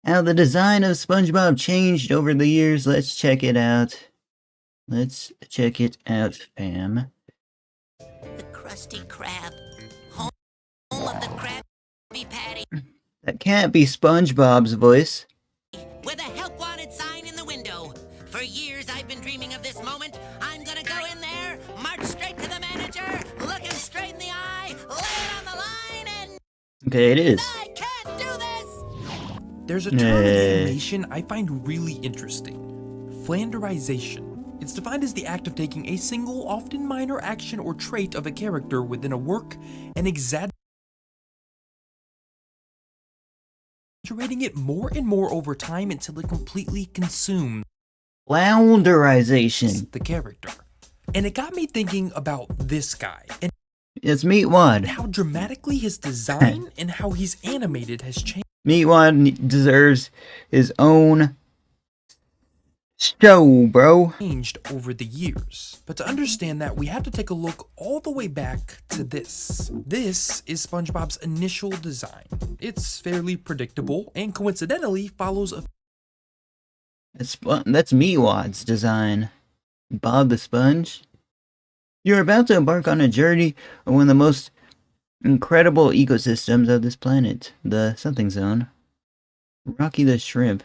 How the design of SpongeBob changed over the years. Let's check it out. Let's check it out, fam. The Krusty Krab, home of the Krabby Patty. That can't be SpongeBob's voice. With a help wanted sign in the window. For years I've been dreaming of this moment. I'm gonna go in there, march straight to the manager, look him straight in the eye, lay it on the line, and Okay, it is. I can't do this! There's a term in animation I find really interesting. Flanderization. It's defined as the act of taking a single, often minor action or trait of a character within a work and exaggerating it more and more over time until it completely consumes Flounderization. the character. And it got me thinking about this guy and It's Meatwad. how dramatically his design and how he's animated has changed. Meatwad deserves his own show, bro. Changed over the years. But to understand that, we have to take a look all the way back to this. This is SpongeBob's initial design. It's fairly predictable and coincidentally follows a That's Meatwad's design. Bob the Sponge. You're about to embark on a journey of one of the most incredible ecosystems of this planet, the something zone. Rocky the Shrimp.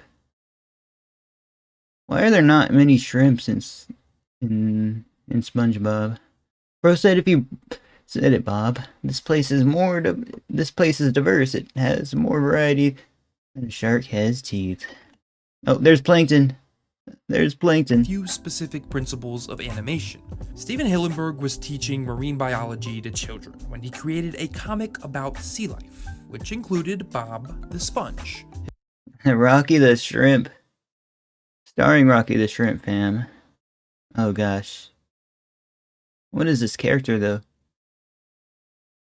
Why are there not many shrimps in SpongeBob? Bro said if you said it, Bob. This place is diverse. It has more variety than a shark has teeth. Oh, there's plankton. There's plankton. few specific principles of animation. Steven Hillenburg was teaching marine biology to children when he created a comic about sea life, which included Bob the Sponge. Rocky the Shrimp. Starring Rocky the Shrimp, fam. Oh gosh. What is this character though?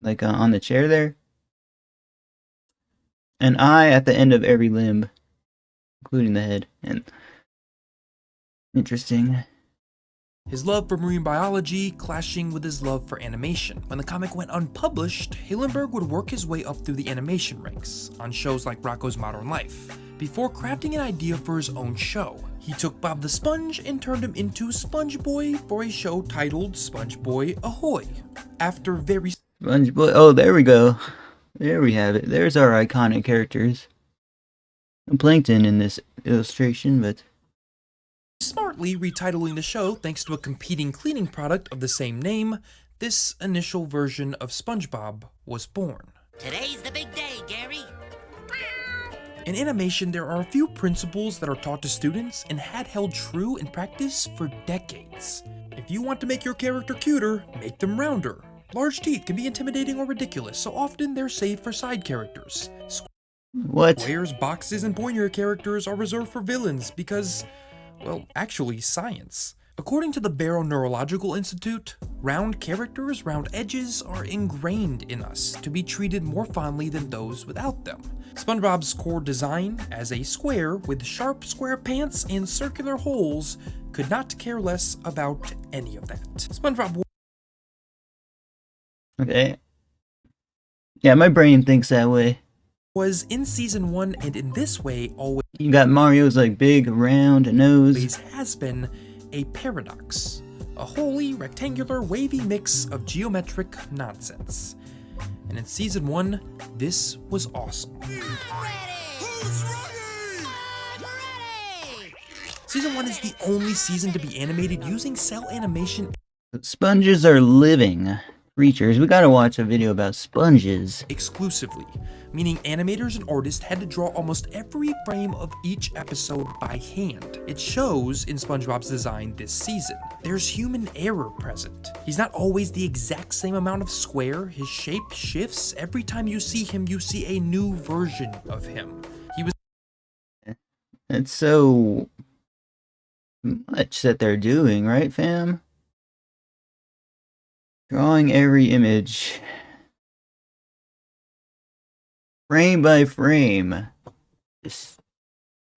Like on the chair there? An eye at the end of every limb, including the head. And interesting. His love for marine biology clashing with his love for animation. When the comic went unpublished, Hillenburg would work his way up through the animation ranks on shows like Rocko's Modern Life, before crafting an idea for his own show. He took Bob the Sponge and turned him into SpongeBoy for a show titled SpongeBoy Ahoy. After very SpongeBob. Oh, there we go. There we have it. There's our iconic characters. No plankton in this illustration, but smartly retitling the show thanks to a competing cleaning product of the same name, this initial version of SpongeBob was born. Today's the big day, Gary. In animation, there are a few principles that are taught to students and had held true in practice for decades. If you want to make your character cuter, make them rounder. Large teeth can be intimidating or ridiculous, so often they're saved for side characters. what? Squares, boxes, and pointer characters are reserved for villains because, well, actually science. According to the Barrow Neurological Institute, round characters, round edges are ingrained in us to be treated more fondly than those without them. SpongeBob's core design as a square with sharp square pants and circular holes could not care less about any of that. SpongeBob Okay. Yeah, my brain thinks that way. was in season 1 and in this way always You got Mario's like big round nose. has been a paradox. A wholly rectangular wavy mix of geometric nonsense. And in season 1, this was awesome. Ready! Who's ready? I'm ready! Season 1 is the only season to be animated using cell animation Sponges are living creatures. We gotta watch a video about sponges. exclusively, meaning animators and artists had to draw almost every frame of each episode by hand. It shows in SpongeBob's design this season. There's human error present. He's not always the exact same amount of square. His shape shifts. Every time you see him, you see a new version of him. He was It's so much that they're doing, right, fam? Drawing every image. Frame by frame.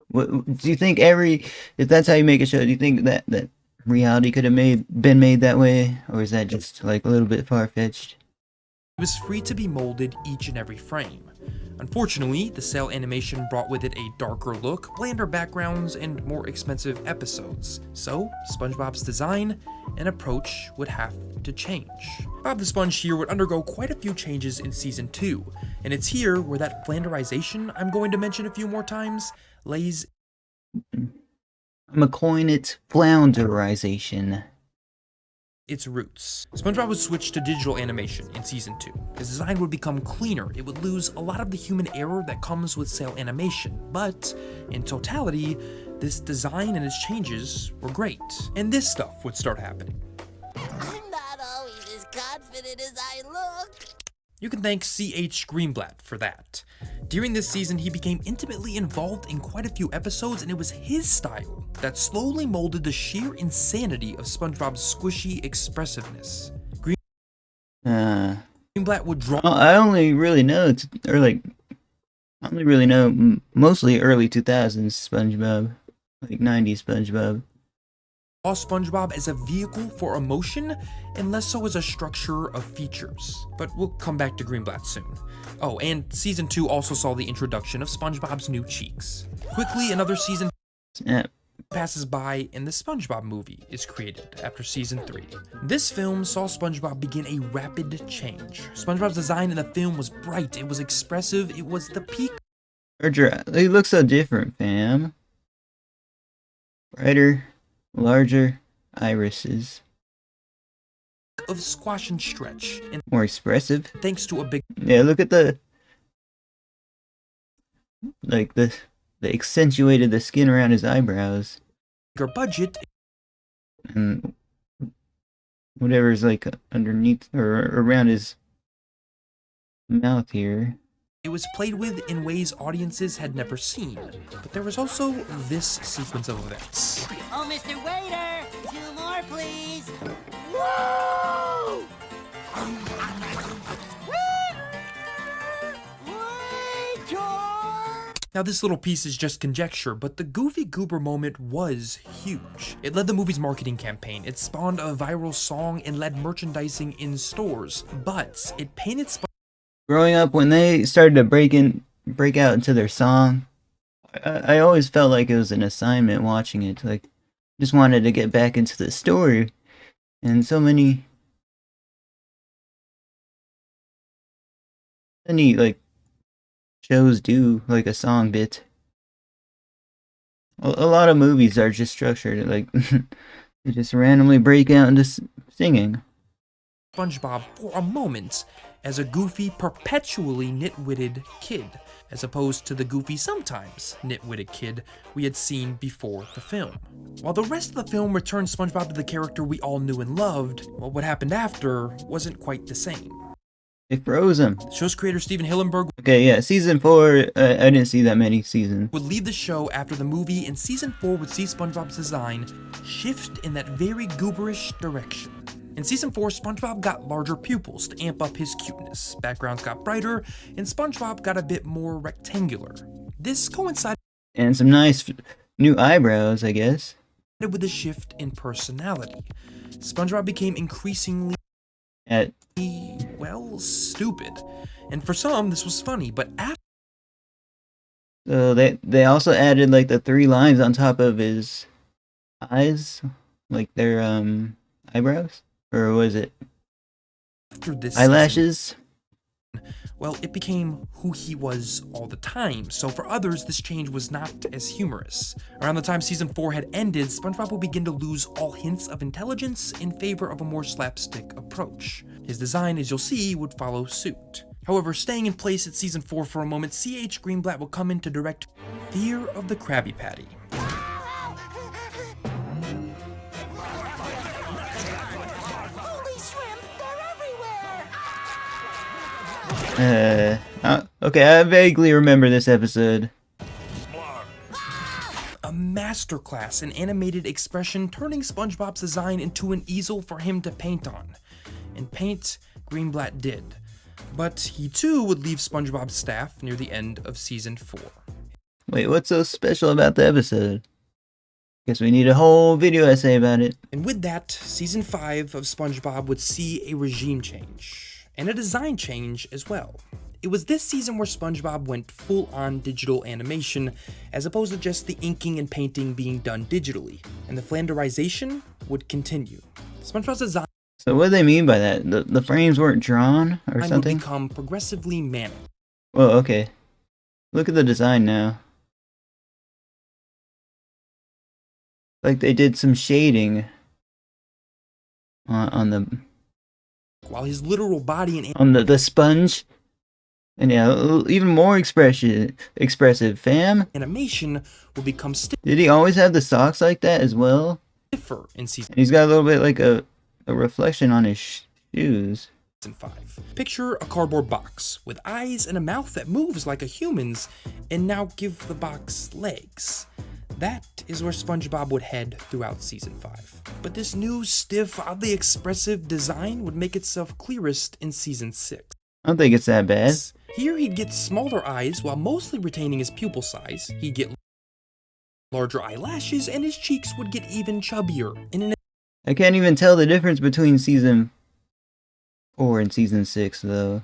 What do you think if that's how you make a show, do you think that reality could have been made that way? Or is that just like a little bit far-fetched? was free to be molded each and every frame. Unfortunately, the cell animation brought with it a darker look, blander backgrounds, and more expensive episodes. So, SpongeBob's design and approach would have to change. Bob the Sponge here would undergo quite a few changes in Season 2, and it's here where that flanderization I'm going to mention a few more times lays. I'm gonna coin it flounderization. Its roots. SpongeBob would switch to digital animation in Season 2. His design would become cleaner, it would lose a lot of the human error that comes with cell animation, but in totality, this design and its changes were great. And this stuff would start happening. I'm not always as confident as I look. You can thank C.H. Greenblatt for that. During this season, he became intimately involved in quite a few episodes, and it was his style that slowly molded the sheer insanity of SpongeBob's squishy expressiveness. Greenblatt would draw. I only really know, mostly early 2000s SpongeBob, like 90s SpongeBob. SpongeBob as a vehicle for emotion and less so as a structure of features. But we'll come back to Greenblatt soon. Oh, and Season 2 also saw the introduction of SpongeBob's new cheeks. Quickly, another season passes by and the SpongeBob movie is created after Season 3. This film saw SpongeBob begin a rapid change. SpongeBob's design in the film was bright, it was expressive, it was the peak. They look so different, fam. Brighter, larger irises. Of squash and stretch, and more expressive. Thanks to a big. Yeah, look at the accentuated the skin around his eyebrows. Bigger budget. And whatever's like underneath or around his mouth here. It was played with in ways audiences had never seen. But there was also this sequence of events. Oh, Mr. Waiter! 2 more, please! Whoa! Now this little piece is just conjecture, but the Goofy Goober moment was huge. It led the movie's marketing campaign, it spawned a viral song, and led merchandising in stores. But it painted growing up, when they started to break out into their song, I always felt like it was an assignment watching it. Like, just wanted to get back into the story. And so many like shows do like a song bit. A lot of movies are just structured like they just randomly break out into singing. SpongeBob for a moment as a goofy, perpetually nitwitted kid, as opposed to the goofy, sometimes nitwitted kid we had seen before the film. While the rest of the film returned SpongeBob to the character we all knew and loved, well, what happened after wasn't quite the same. They froze him. The show's creator Steven Hillenburg okay, yeah, Season 4, I didn't see that many seasons. Would leave the show after the movie, and Season 4 would see SpongeBob's design shift in that very gooberish direction. In Season 4, SpongeBob got larger pupils to amp up his cuteness, backgrounds got brighter, and SpongeBob got a bit more rectangular. This coincided and some nice new eyebrows, I guess, with a shift in personality. SpongeBob became increasingly stupid. And for some, this was funny, but after so they also added like the 3 lines on top of his eyes, like their eyebrows. Or was it after this eyelashes? Season, well, it became who he was all the time, so for others, this change was not as humorous. Around the time Season 4 had ended, SpongeBob would begin to lose all hints of intelligence in favor of a more slapstick approach. His design, as you'll see, would follow suit. However, staying in place at Season 4 for a moment, C.H. Greenblatt would come in to direct Fear of the Krabby Patty. Okay, I vaguely remember this episode. A masterclass in animated expression, turning SpongeBob's design into an easel for him to paint on. And paint, Greenblatt did. But he too would leave SpongeBob's staff near the end of Season 4. Wait, what's so special about the episode? Guess we need a whole video essay about it. And with that, Season 5 of SpongeBob would see a regime change. And a design change as well. It was this season where SpongeBob went full-on digital animation, as opposed to just the inking and painting being done digitally, and the flanderization would continue. SpongeBob's design So what do they mean by that? The frames weren't drawn or would something? become progressively manic. Well, okay. Look at the design now. Like they did some shading on While his literal body and the sponge. And yeah, even more expressive, fam. animation would become Did he always have the socks like that as well? stiffer in season And he's got a little bit like a reflection on his shoes. 5. Picture a cardboard box with eyes and a mouth that moves like a human's, and now give the box legs. That is where SpongeBob would head throughout season 5. But this new, stiff, oddly expressive design would make itself clearest in season 6. I don't think it's that bad. Here he'd get smaller eyes while mostly retaining his pupil size. He'd get larger eyelashes, and his cheeks would get even chubbier. In an I can't even tell the difference between season 4 and season 6 though.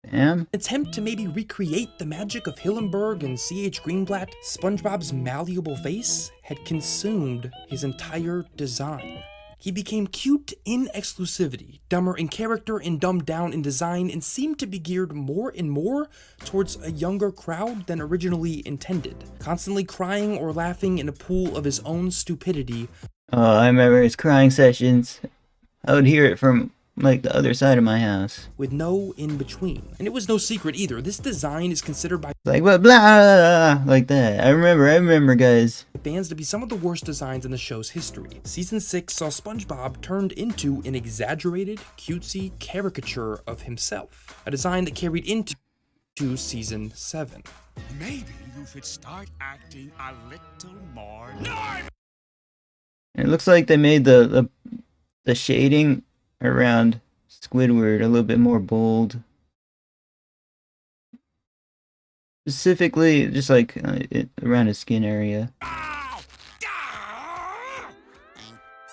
Damn. attempt to maybe recreate the magic of Hillenburg and C.H. Greenblatt, SpongeBob's malleable face had consumed his entire design. He became cute in exclusivity, dumber in character and dumbed down in design, and seemed to be geared more and more towards a younger crowd than originally intended. Constantly crying or laughing in a pool of his own stupidity. Oh, I remember his crying sessions. I would hear it from like the other side of my house. With no in-between. And it was no secret either. This design is considered by Like blah, blah, blah, blah, like that. I remember, guys. fans to be some of the worst designs in the show's history. Season 6 saw SpongeBob turned into an exaggerated, cutesy caricature of himself. A design that carried into season 7. Maybe you should start acting a little more. It looks like they made the shading around Squidward a little bit more bold. Specifically, just like around his skin area. I'm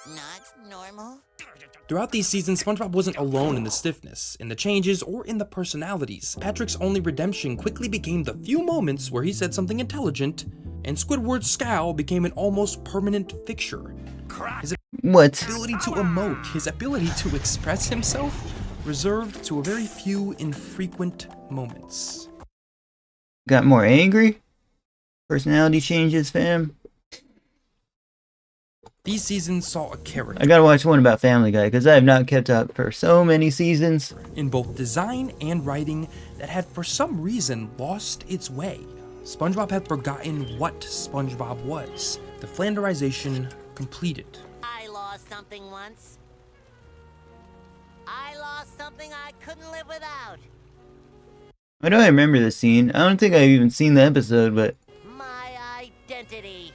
not normal. Throughout these seasons, SpongeBob wasn't alone in the stiffness, in the changes, or in the personalities. Patrick's only redemption quickly became the few moments where he said something intelligent, and Squidward's scowl became an almost permanent fixture. His What? ability to emote, his ability to express himself, reserved to a very few infrequent moments. Got more angry? Personality changes, fam? These seasons saw a character I gotta watch one about Family Guy, because I have not kept up for so many seasons. in both design and writing that had for some reason lost its way. SpongeBob had forgotten what SpongeBob was. The flanderization completed. I lost something once. I lost something I couldn't live without. I know I remember this scene. I don't think I've even seen the episode, but My identity.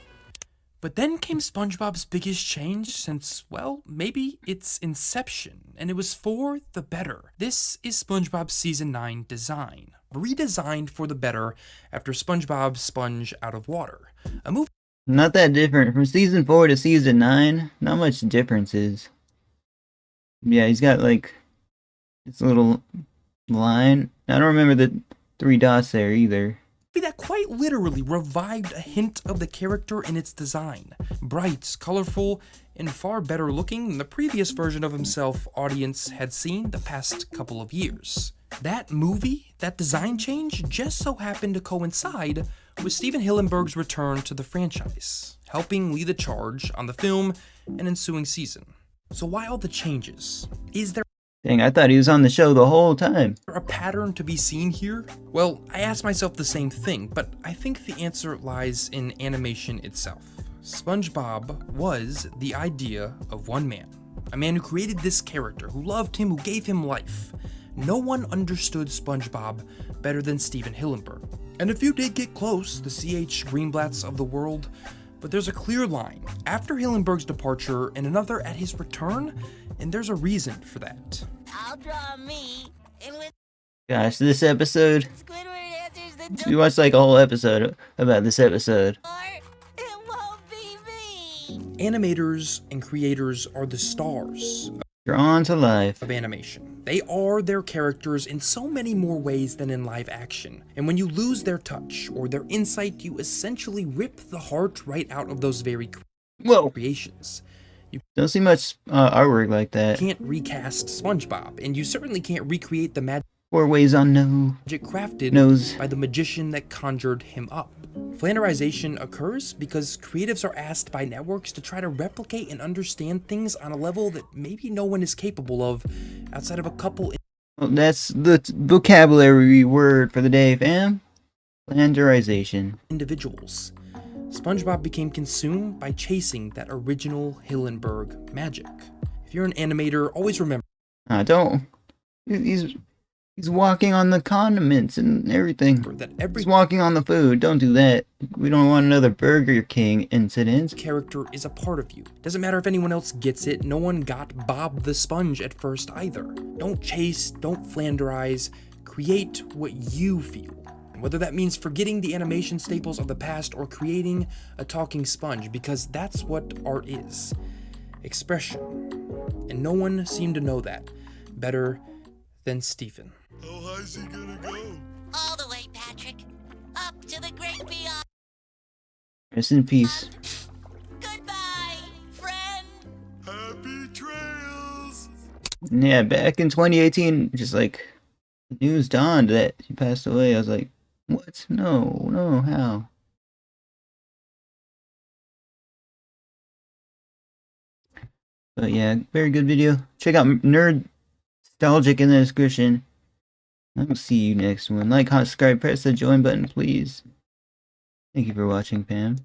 But then came SpongeBob's biggest change since, well, maybe its inception, and it was for the better. This is SpongeBob's Season 9 design, redesigned for the better after SpongeBob Sponge Out of Water. A movie not that different. From season 4 to season 9, not much differences. Yeah, he's got like this little line. I don't remember the 3 dots there either. that quite literally revived a hint of the character in its design. Bright, colorful, and far better looking than the previous version of himself audience had seen the past couple of years. That movie, that design change, just so happened to coincide with Steven Hillenburg's return to the franchise, helping lead the charge on the film and ensuing season. So why all the changes? Is there Dang, I thought he was on the show the whole time. a pattern to be seen here? Well, I asked myself the same thing, but I think the answer lies in animation itself. SpongeBob was the idea of one man. A man who created this character, who loved him, who gave him life. No one understood SpongeBob better than Steven Hillenburg. And a few did get close, the C.H. Greenblatts of the world, but there's a clear line after Hillenburg's departure and another at his return, and there's a reason for that. I'll draw me, and when Gosh, this episode. Squidward answers the We watched like a whole episode about this episode. door, it won't be me. Animators and creators are the stars Drawn to life. of animation. They are their characters in so many more ways than in live action, and when you lose their touch or their insight, you essentially rip the heart right out of those very Whoa! creations. You Don't see much artwork like that. can't recast SpongeBob, and you certainly can't recreate the magic 4 ways on no. crafted Nose. by the magician that conjured him up. Flanderization occurs because creatives are asked by networks to try to replicate and understand things on a level that maybe no one is capable of outside of a couple Well, that's the vocabulary word for the day, fam. Flanderization. individuals. SpongeBob became consumed by chasing that original Hillenburg magic. If you're an animator, always remember Don't. He's walking on the condiments and everything. that every He's walking on the food. Don't do that. We don't want another Burger King incident. character is a part of you. Doesn't matter if anyone else gets it, no one got Bob the Sponge at first either. Don't chase, don't flanderize, create what you feel. And whether that means forgetting the animation staples of the past or creating a talking sponge, because that's what art is. Expression. And no one seemed to know that better than Stephen. How high's he gonna go? All the way, Patrick. Up to the great beyond. Rest in peace. Goodbye, friend. Happy trails! Yeah, back in 2018, just like the news dawned that he passed away. I was like, what? No, how? But yeah, very good video. Check out Nerd Nostalgic in the description. I will see you next one. Like, comment, subscribe, press the join button, please. Thank you for watching, Pam.